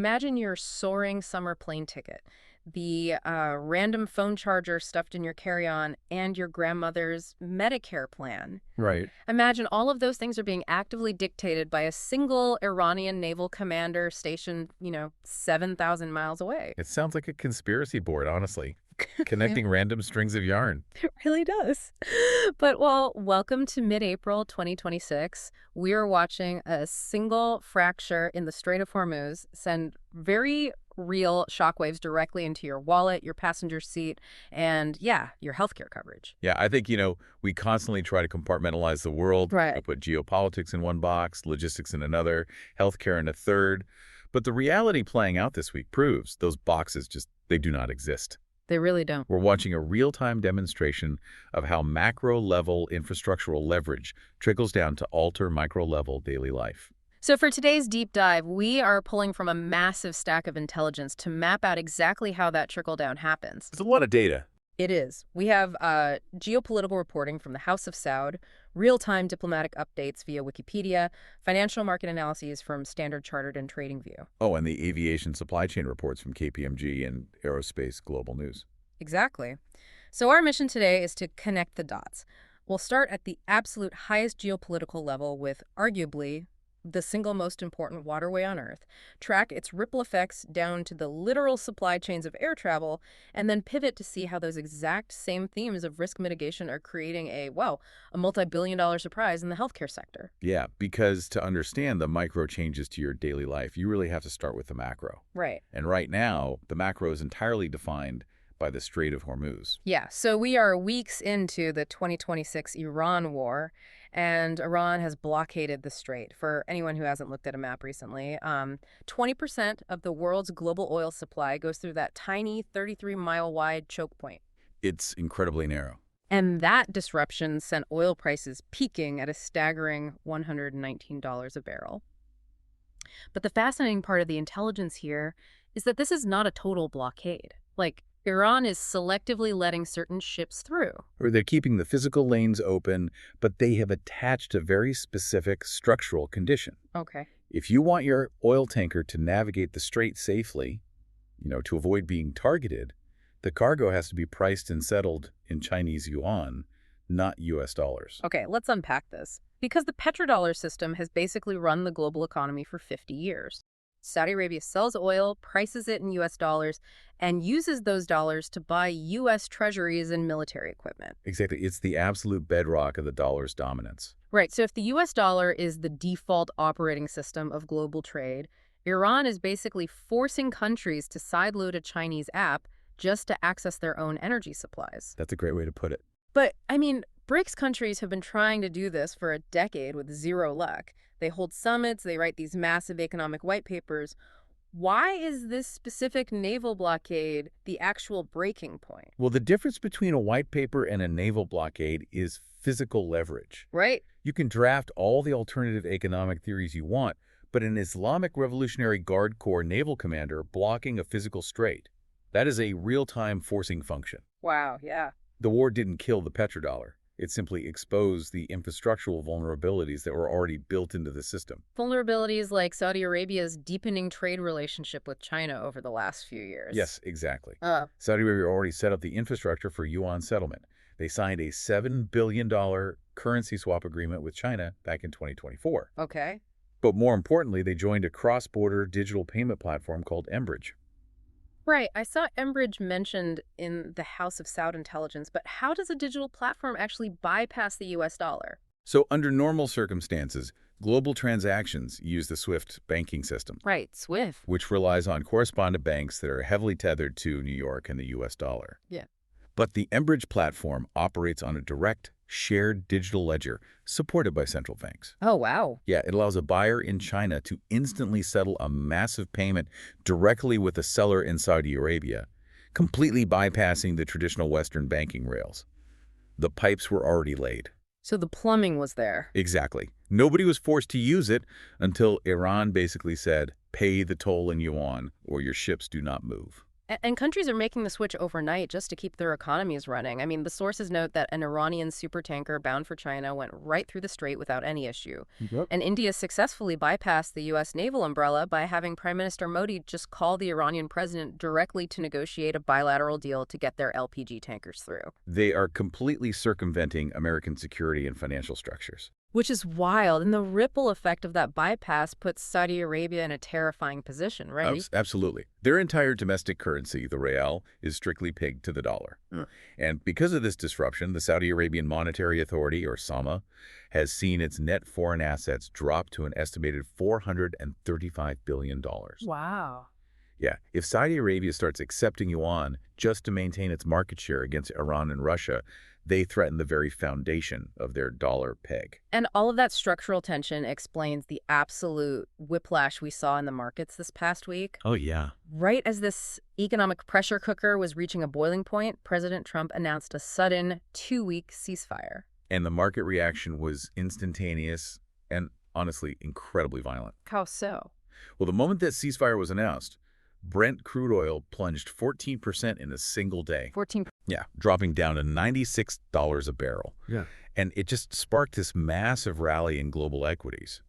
Imagine your soaring summer plane ticket, the random phone charger stuffed in your carry-on, and your grandmother's Medicare plan. Right. Imagine all of those things are being actively dictated by a single Iranian naval commander stationed, 7,000 miles away. It sounds like a conspiracy board, honestly. Yeah, Connecting random strings of yarn. it really does. But, well, welcome to mid-April 2026. We are watching a single fracture in the Strait of Hormuz send very real shockwaves directly into your wallet, your passenger seat, and, yeah, your healthcare coverage. Yeah, I think, we constantly try to compartmentalize the world. We Right. put geopolitics in one box, logistics in another, healthcare in a third. But the reality playing out this week proves those boxes they do not exist. They really don't. We're watching a real-time demonstration of how macro-level infrastructural leverage trickles down to alter micro-level daily life. So for today's deep dive, we are pulling from a massive stack of intelligence to map out exactly how that trickle-down happens. It's a lot of data. It is. We have geopolitical reporting from the House of Saud, real-time diplomatic updates via Wikipedia, financial market analyses from Standard Chartered and TradingView. Oh, and the aviation supply chain reports from KPMG and Aerospace Global News. Exactly. So our mission today is to connect the dots. We'll start at the absolute highest geopolitical level with arguably the single most important waterway on Earth, track its ripple effects down to the literal supply chains of air travel, and then pivot to see how those exact same themes of risk mitigation are creating a multi-billion-dollar surprise in the healthcare sector. Yeah, because to understand the micro changes to your daily life, you really have to start with the macro. Right. And right now, the macro is entirely defined by the Strait of Hormuz. Yeah, so we are weeks into the 2026 Iran war, and Iran has blockaded the strait. For anyone who hasn't looked at a map recently, 20% of the world's global oil supply goes through that tiny 33-mile-wide choke point. It's incredibly narrow. And that disruption sent oil prices peaking at a staggering $119 a barrel. But the fascinating part of the intelligence here is that this is not a total blockade. Iran is selectively letting certain ships through. Or they're keeping the physical lanes open, but they have attached a very specific structural condition. Okay. If you want your oil tanker to navigate the strait safely, to avoid being targeted, the cargo has to be priced and settled in Chinese yuan, not US dollars. Okay, let's unpack this. Because the petrodollar system has basically run the global economy for 50 years. Saudi Arabia sells oil, prices it in US dollars, and uses those dollars to buy US treasuries and military equipment. Exactly. It's the absolute bedrock of the dollar's dominance. Right, so if the US dollar is the default operating system of global trade, Iran is basically forcing countries to sideload a Chinese app just to access their own energy supplies. That's a great way to put it. But, BRICS countries have been trying to do this for a decade with zero luck. They hold summits, they write these massive economic white papers. Why is this specific naval blockade the actual breaking point? Well, the difference between a white paper and a naval blockade is physical leverage. Right? You can draft all the alternative economic theories you want, but an Islamic Revolutionary Guard Corps naval commander blocking a physical strait, that is a real-time forcing function. Wow, yeah. The war didn't kill the petrodollar. It simply exposed the infrastructural vulnerabilities that were already built into the system. Vulnerabilities like Saudi Arabia's deepening trade relationship with China over the last few years. Yes, exactly. Uh, Saudi Arabia already set up the infrastructure for yuan settlement. They signed a $7 billion currency swap agreement with China back in 2024. okay. But more importantly, they joined a cross-border digital payment platform called Enbridge. Right, I saw Enbridge mentioned in the House of Saud intelligence, but how does a digital platform actually bypass the US dollar? So under normal circumstances, global transactions use the SWIFT banking system, Right, SWIFT. which relies on correspondent banks that are heavily tethered to New York and the US dollar. Yeah. But the Enbridge platform operates on a direct, shared digital ledger supported by central banks. Oh, wow. Yeah, it allows a buyer in China to instantly settle a massive payment directly with a seller in Saudi Arabia, completely bypassing the traditional Western banking rails. The pipes were already laid. So the plumbing was there. Exactly. Nobody was forced to use it until Iran basically said, pay the toll in yuan or your ships do not move. And countries are making the switch overnight just to keep their economies running. I mean, the sources note that an Iranian supertanker bound for China went right through the strait without any issue. Yep. And India successfully bypassed the U.S. naval umbrella by having Prime Minister Modi just call the Iranian president directly to negotiate a bilateral deal to get their LPG tankers through. They are completely circumventing American security and financial structures. Which is wild. And the ripple effect of that bypass puts Saudi Arabia in a terrifying position, right? Absolutely. Their entire domestic currency, the real, is strictly pegged to the dollar. And because of this disruption, the Saudi Arabian Monetary Authority, or SAMA, has seen its net foreign assets drop to an estimated $435 billion. Wow. Yeah, if Saudi Arabia starts accepting yuan just to maintain its market share against Iran and Russia, they threaten the very foundation of their dollar peg. And all of that structural tension explains the absolute whiplash we saw in the markets this past week. Oh, yeah. Right as this economic pressure cooker was reaching a boiling point, President Trump announced a sudden 2-week ceasefire. And the market reaction was instantaneous and, honestly, incredibly violent. How so? Well, the moment that ceasefire was announced, Brent crude oil plunged 14% in a single day. 14%. Yeah, dropping down to $96 a barrel. Yeah. And it just sparked this massive rally in global equities.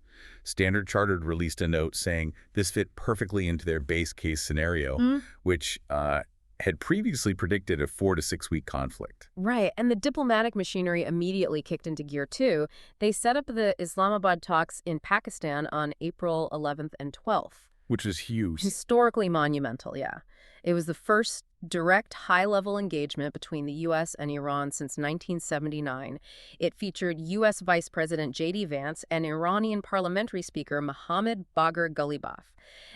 Standard Chartered released a note saying this fit perfectly into their base case scenario, which had previously predicted a 4 to 6 week conflict. Right, and the diplomatic machinery immediately kicked into gear too. They set up the Islamabad Talks in Pakistan on April 11th and 12th. Which is huge. Historically monumental, yeah. It was the first direct high-level engagement between the U.S. and Iran since 1979. It featured U.S. Vice President J.D. Vance and Iranian parliamentary speaker Mohammad Bagher Ghalibaf.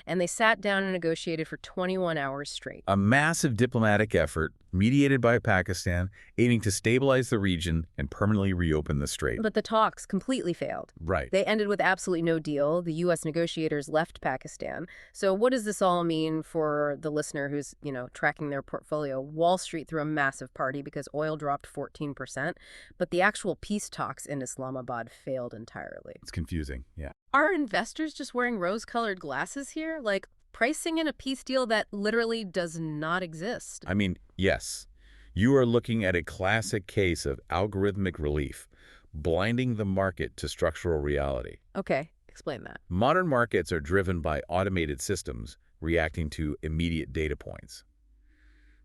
And they sat down and negotiated for 21 hours straight. A massive diplomatic effort mediated by Pakistan, aiming to stabilize the region and permanently reopen the strait. But the talks completely failed. Right. They ended with absolutely no deal. The U.S. negotiators left Pakistan. So what does this all mean for the listener who's, tracking their portfolio? Wall Street threw a massive party because oil dropped 14%, but the actual peace talks in Islamabad failed entirely. It's confusing, yeah. Are investors just wearing rose-colored glasses here? Like pricing in a peace deal that literally does not exist? I mean, yes. You are looking at a classic case of algorithmic relief, blinding the market to structural reality. Okay, explain that. Modern markets are driven by automated systems reacting to immediate data points.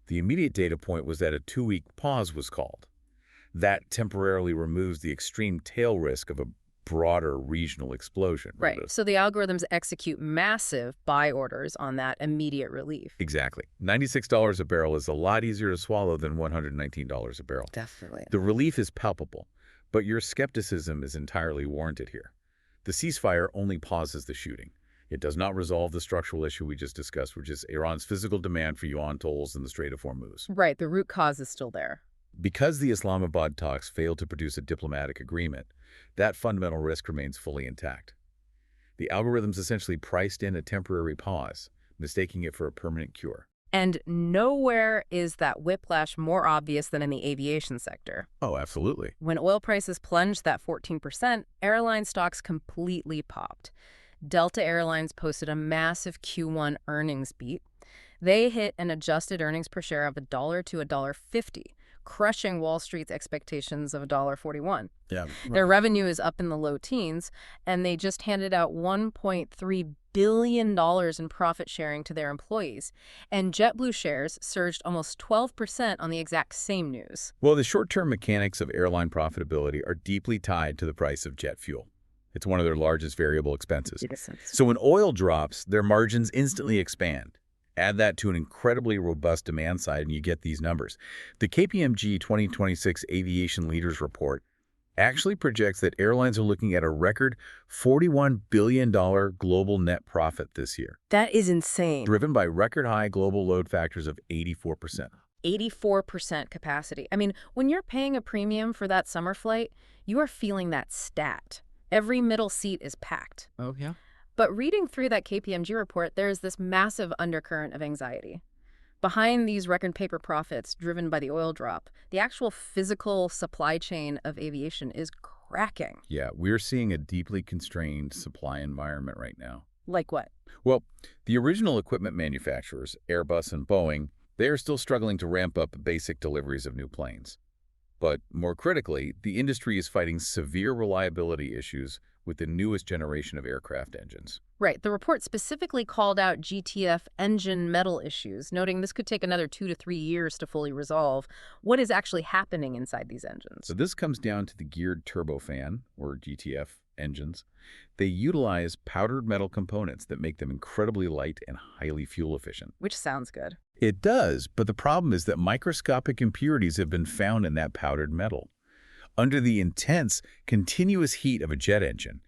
The immediate data point was that a 2-week pause was called. That temporarily removes the extreme tail risk of a broader regional explosion. Right. So the algorithms execute massive buy orders on that immediate relief. Exactly. $96 a barrel is a lot easier to swallow than $119 a barrel. Definitely. The relief is palpable, but your skepticism is entirely warranted here. The ceasefire only pauses the shooting. It does not resolve the structural issue we just discussed, which is Iran's physical demand for yuan tolls in the Strait of Hormuz. Right. The root cause is still there. Because the Islamabad talks failed to produce a diplomatic agreement, that fundamental risk remains fully intact. The algorithms essentially priced in a temporary pause, mistaking it for a permanent cure. And nowhere is that whiplash more obvious than in the aviation sector. Oh, absolutely. When oil prices plunged that 14%, airline stocks completely popped. Delta Airlines posted a massive Q1 earnings beat. They hit an adjusted earnings per share of $1 to $1.50, crushing Wall Street's expectations of $1.41. Yeah. Right. Their revenue is up in the low teens, and they just handed out $1.3 billion in profit sharing to their employees. And JetBlue shares surged almost 12% on the exact same news. Well, the short-term mechanics of airline profitability are deeply tied to the price of jet fuel. It's one of their largest variable expenses. So when oil drops, their margins instantly expand. Add that to an incredibly robust demand side, and you get these numbers. The KPMG 2026 Aviation Leaders Report actually projects that airlines are looking at a record $41 billion global net profit this year. That is insane. Driven by record-high global load factors of 84%. 84% capacity. I mean, when you're paying a premium for that summer flight, you are feeling that stat. Every middle seat is packed. Oh, yeah? But reading through that KPMG report, there is this massive undercurrent of anxiety. Behind these record paper profits driven by the oil drop, the actual physical supply chain of aviation is cracking. Yeah, we're seeing a deeply constrained supply environment right now. Like what? Well, the original equipment manufacturers, Airbus and Boeing, they are still struggling to ramp up basic deliveries of new planes. But more critically, the industry is fighting severe reliability issues with the newest generation of aircraft engines. Right. The report specifically called out GTF engine metal issues, noting this could take another 2 to 3 years to fully resolve. What is actually happening inside these engines? So this comes down to the geared turbofan, or GTF, engines. They utilize powdered metal components that make them incredibly light and highly fuel efficient. Which sounds good. It does, but the problem is that microscopic impurities have been found in that powdered metal. Under the intense, continuous heat of a jet engine,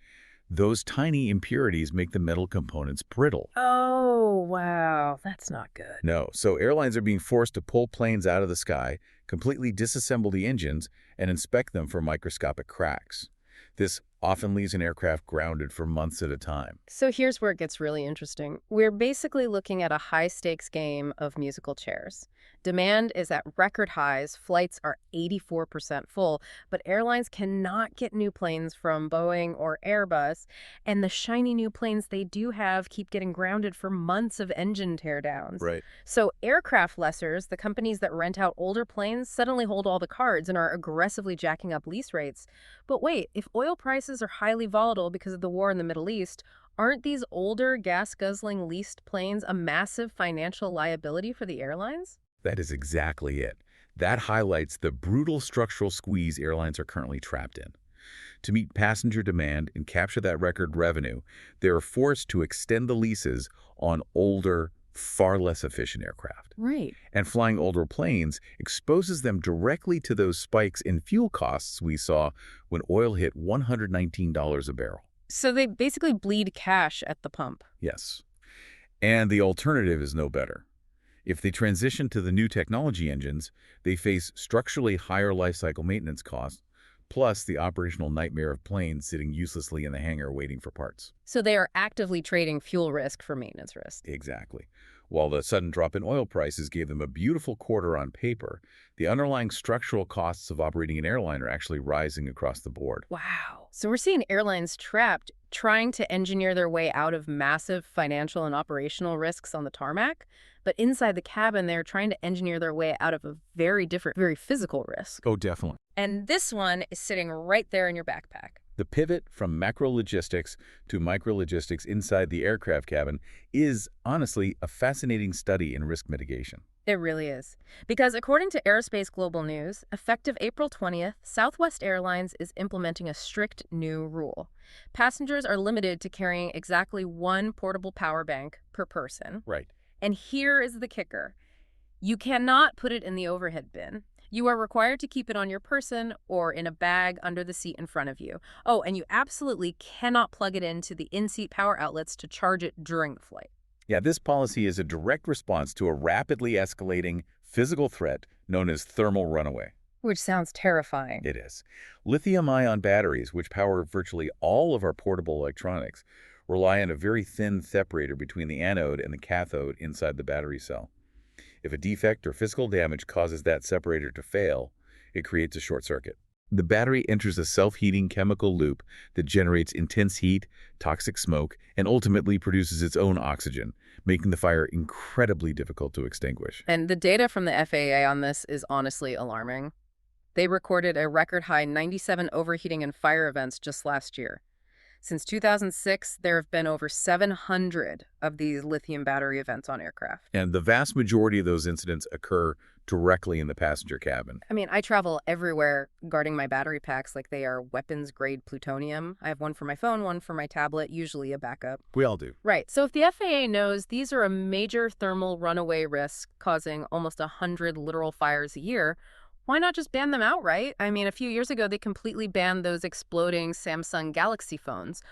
those tiny impurities make the metal components brittle. Oh, wow. That's not good. No, so airlines are being forced to pull planes out of the sky, completely disassemble the engines, and inspect them for microscopic cracks. This often leaves an aircraft grounded for months at a time. So here's where it gets really interesting. We're basically looking at a high-stakes game of musical chairs. Demand is at record highs, flights are 84% full, but airlines cannot get new planes from Boeing or Airbus, and the shiny new planes they do have keep getting grounded for months of engine teardowns. Right. So aircraft lessors, the companies that rent out older planes, suddenly hold all the cards and are aggressively jacking up lease rates. But wait, if oil prices are highly volatile because of the war in the Middle East, aren't these older, gas-guzzling leased planes a massive financial liability for the airlines? That is exactly it. That highlights the brutal structural squeeze airlines are currently trapped in. To meet passenger demand and capture that record revenue, they are forced to extend the leases on older, far less efficient aircraft. Right. And flying older planes exposes them directly to those spikes in fuel costs we saw when oil hit $119 a barrel. So they basically bleed cash at the pump. Yes. And the alternative is no better. If they transition to the new technology engines, they face structurally higher lifecycle maintenance costs, plus the operational nightmare of planes sitting uselessly in the hangar waiting for parts. So they are actively trading fuel risk for maintenance risk. Exactly. While the sudden drop in oil prices gave them a beautiful quarter on paper, the underlying structural costs of operating an airline are actually rising across the board. Wow. So we're seeing airlines trapped, trying to engineer their way out of massive financial and operational risks on the tarmac. But inside the cabin, they're trying to engineer their way out of a very different, very physical risk. Oh, definitely. And this one is sitting right there in your backpack. The pivot from macro-logistics to micro-logistics inside the aircraft cabin is, honestly, a fascinating study in risk mitigation. It really is. Because according to Aerospace Global News, effective April 20th, Southwest Airlines is implementing a strict new rule. Passengers are limited to carrying exactly one portable power bank per person. Right. And here is the kicker. You cannot put it in the overhead bin. You are required to keep it on your person or in a bag under the seat in front of you. Oh, and you absolutely cannot plug it into the in-seat power outlets to charge it during the flight. Yeah, this policy is a direct response to a rapidly escalating physical threat known as thermal runaway. Which sounds terrifying. It is. Lithium-ion batteries, which power virtually all of our portable electronics, rely on a very thin separator between the anode and the cathode inside the battery cell. If a defect or physical damage causes that separator to fail, it creates a short circuit. The battery enters a self-heating chemical loop that generates intense heat, toxic smoke, and ultimately produces its own oxygen, making the fire incredibly difficult to extinguish. And the data from the FAA on this is honestly alarming. They recorded a record high 97 overheating and fire events just last year. Since 2006, there have been over 700 of these lithium battery events on aircraft. And the vast majority of those incidents occur directly in the passenger cabin. I mean, I travel everywhere guarding my battery packs like they are weapons-grade plutonium. I have one for my phone, one for my tablet, usually a backup. We all do. Right. So if the FAA knows these are a major thermal runaway risk causing almost 100 literal fires a year, why not just ban them outright? I mean, a few years ago, they completely banned those exploding Samsung Galaxy phones.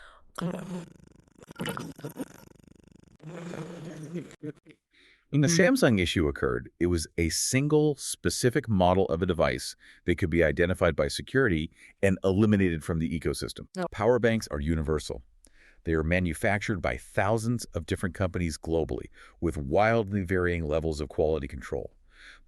When the Samsung issue occurred, it was a single specific model of a device that could be identified by security and eliminated from the ecosystem. Oh. Power banks are universal. They are manufactured by thousands of different companies globally with wildly varying levels of quality control.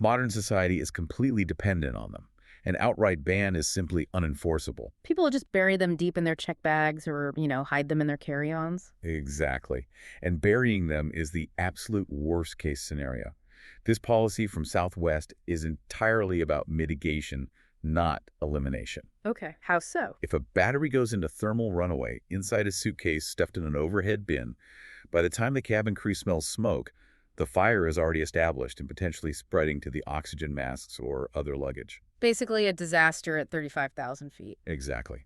Modern society is completely dependent on them, An outright ban is simply unenforceable. People will just bury them deep in their check bags or, hide them in their carry-ons. Exactly. And burying them is the absolute worst-case scenario. This policy from Southwest is entirely about mitigation, not elimination. Okay, how so? If a battery goes into thermal runaway inside a suitcase stuffed in an overhead bin, by the time the cabin crew smells smoke, the fire is already established and potentially spreading to the oxygen masks or other luggage. Basically a disaster at 35,000 feet. Exactly.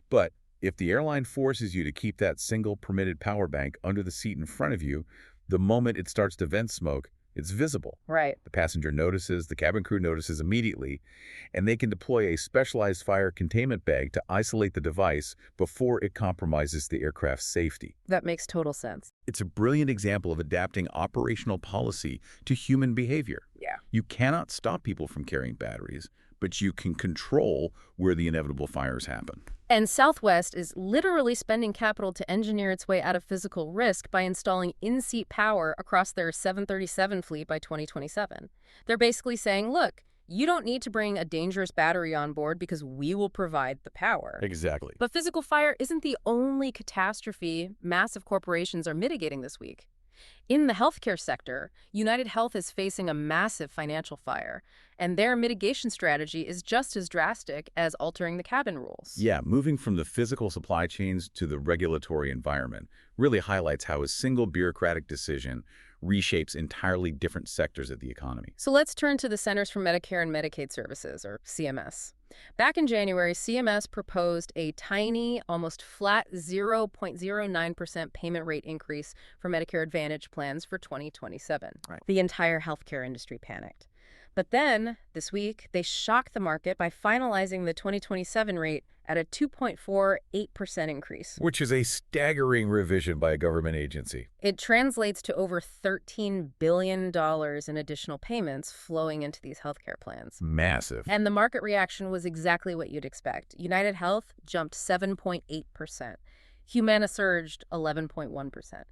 But if the airline forces you to keep that single permitted power bank under the seat in front of you, the moment it starts to vent smoke, it's visible. Right. The passenger notices, the cabin crew notices immediately, and they can deploy a specialized fire containment bag to isolate the device before it compromises the aircraft's safety. That makes total sense. It's a brilliant example of adapting operational policy to human behavior. Yeah. You cannot stop people from carrying batteries, but you can control where the inevitable fires happen. And Southwest is literally spending capital to engineer its way out of physical risk by installing in-seat power across their 737 fleet by 2027. They're basically saying, look, you don't need to bring a dangerous battery on board because we will provide the power. Exactly. But physical fire isn't the only catastrophe massive corporations are mitigating this week. In the healthcare sector, UnitedHealth is facing a massive financial fire, and their mitigation strategy is just as drastic as altering the cabin rules. Yeah, moving from the physical supply chains to the regulatory environment really highlights how a single bureaucratic decision reshapes entirely different sectors of the economy. So let's turn to the Centers for Medicare and Medicaid Services, or CMS. Back in January, CMS proposed a tiny, almost flat 0.09% payment rate increase for Medicare Advantage plans for 2027. Right. The entire healthcare industry panicked. But then, this week, they shocked the market by finalizing the 2027 rate at a 2.48% increase. Which is a staggering revision by a government agency. It translates to over $13 billion in additional payments flowing into these healthcare plans. Massive. And the market reaction was exactly what you'd expect. UnitedHealth jumped 7.8%. Humana surged 11.1%.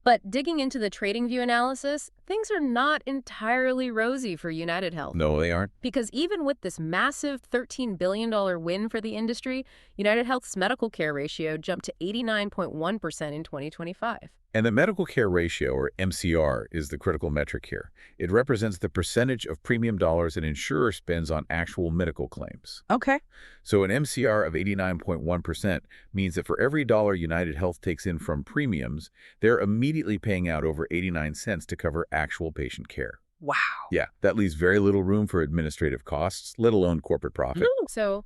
But digging into the TradingView analysis, things are not entirely rosy for UnitedHealth. No, they aren't. Because even with this massive $13 billion win for the industry, UnitedHealth's medical care ratio jumped to 89.1% in 2025. And the medical care ratio, or MCR, is the critical metric here. It represents the percentage of premium dollars an insurer spends on actual medical claims. Okay. So an MCR of 89.1% means that for every dollar UnitedHealth takes in from premiums, they're immediately paying out over 89 cents to cover actual patient care. Wow. Yeah, that leaves very little room for administrative costs, let alone corporate profit. So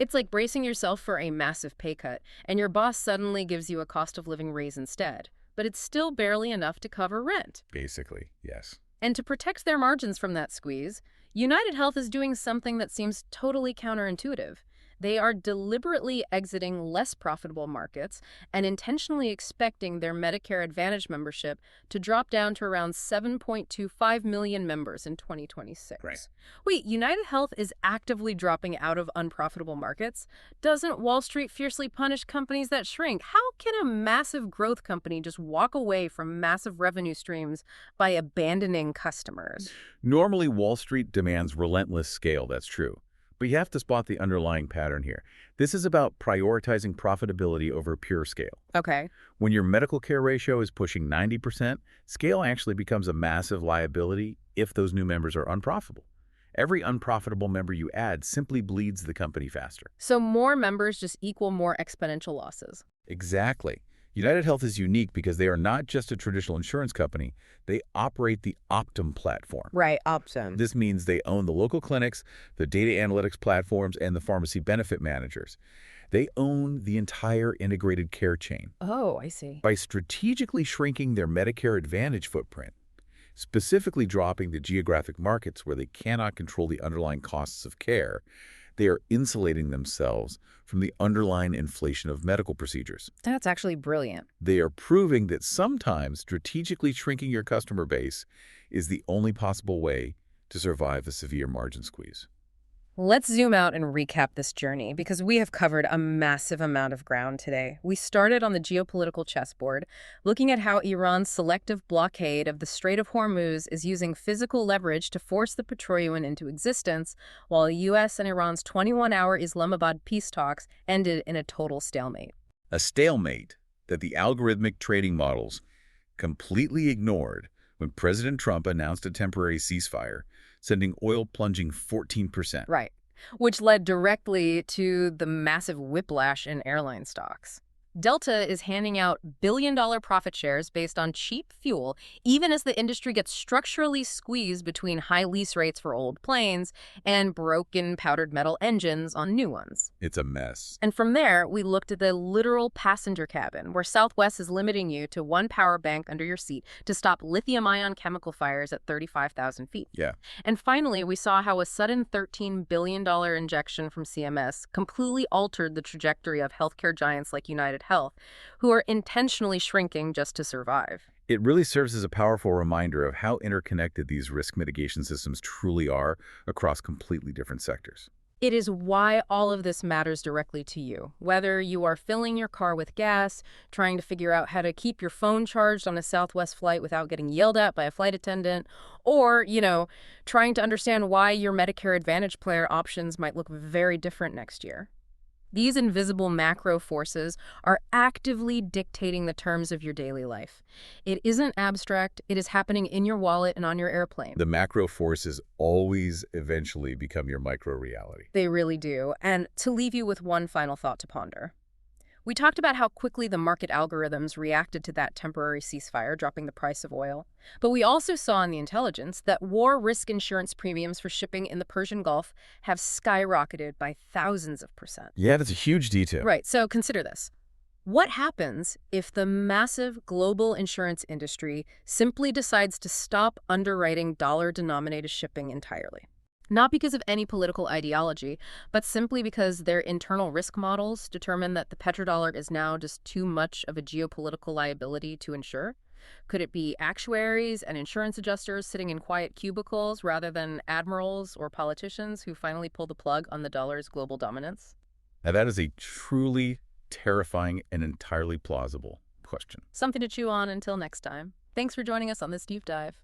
it's like bracing yourself for a massive pay cut, and your boss suddenly gives you a cost of living raise instead. But it's still barely enough to cover rent. Basically, yes. And to protect their margins from that squeeze, UnitedHealth is doing something that seems totally counterintuitive. They are deliberately exiting less profitable markets and intentionally expecting their Medicare Advantage membership to drop down to around 7.25 million members in 2026. Right. Wait, UnitedHealth is actively dropping out of unprofitable markets? Doesn't Wall Street fiercely punish companies that shrink? How can a massive growth company just walk away from massive revenue streams by abandoning customers? Normally, Wall Street demands relentless scale, that's true. But you have to spot the underlying pattern here. This is about prioritizing profitability over pure scale. Okay. When your medical care ratio is pushing 90%, scale actually becomes a massive liability if those new members are unprofitable. Every unprofitable member you add simply bleeds the company faster. So more members just equal more exponential losses. Exactly. UnitedHealth is unique because they are not just a traditional insurance company. They operate the Optum platform. Right, Optum. This means they own the local clinics, the data analytics platforms, and the pharmacy benefit managers. They own the entire integrated care chain. Oh, I see. By strategically shrinking their Medicare Advantage footprint, specifically dropping the geographic markets where they cannot control the underlying costs of care, they are insulating themselves from the underlying inflation of medical procedures. That's actually brilliant. They are proving that sometimes strategically shrinking your customer base is the only possible way to survive a severe margin squeeze. Let's zoom out and recap this journey because we have covered a massive amount of ground today. We started on the geopolitical chessboard, looking at how Iran's selective blockade of the Strait of Hormuz is using physical leverage to force the petroleum into existence, while the U.S. and Iran's 21-hour Islamabad peace talks ended in a total stalemate. A stalemate that the algorithmic trading models completely ignored when President Trump announced a temporary ceasefire, sending oil plunging 14%. Right. Which led directly to the massive whiplash in airline stocks. Delta is handing out billion-dollar profit shares based on cheap fuel, even as the industry gets structurally squeezed between high lease rates for old planes and broken powdered metal engines on new ones. It's a mess. And from there, we looked at the literal passenger cabin, where Southwest is limiting you to one power bank under your seat to stop lithium-ion chemical fires at 35,000 feet. Yeah. And finally, we saw how a sudden $13 billion injection from CMS completely altered the trajectory of healthcare giants like UnitedHealth, who are intentionally shrinking just to survive. It really serves as a powerful reminder of how interconnected these risk mitigation systems truly are across completely different sectors. It is why all of this matters directly to you. Whether you are filling your car with gas, trying to figure out how to keep your phone charged on a Southwest flight without getting yelled at by a flight attendant, or, trying to understand why your Medicare Advantage player options might look very different next year. These invisible macro forces are actively dictating the terms of your daily life. It isn't abstract. It is happening in your wallet and on your airplane. The macro forces always eventually become your micro reality. They really do. And to leave you with one final thought to ponder. We talked about how quickly the market algorithms reacted to that temporary ceasefire, dropping the price of oil. But we also saw in the intelligence that war risk insurance premiums for shipping in the Persian Gulf have skyrocketed by thousands of percent. Yeah, that's a huge detail. Right, so consider this. What happens if the massive global insurance industry simply decides to stop underwriting dollar-denominated shipping entirely? Not because of any political ideology, but simply because their internal risk models determine that the petrodollar is now just too much of a geopolitical liability to insure? Could it be actuaries and insurance adjusters sitting in quiet cubicles rather than admirals or politicians who finally pull the plug on the dollar's global dominance? Now, that is a truly terrifying and entirely plausible question. Something to chew on until next time. Thanks for joining us on this deep dive.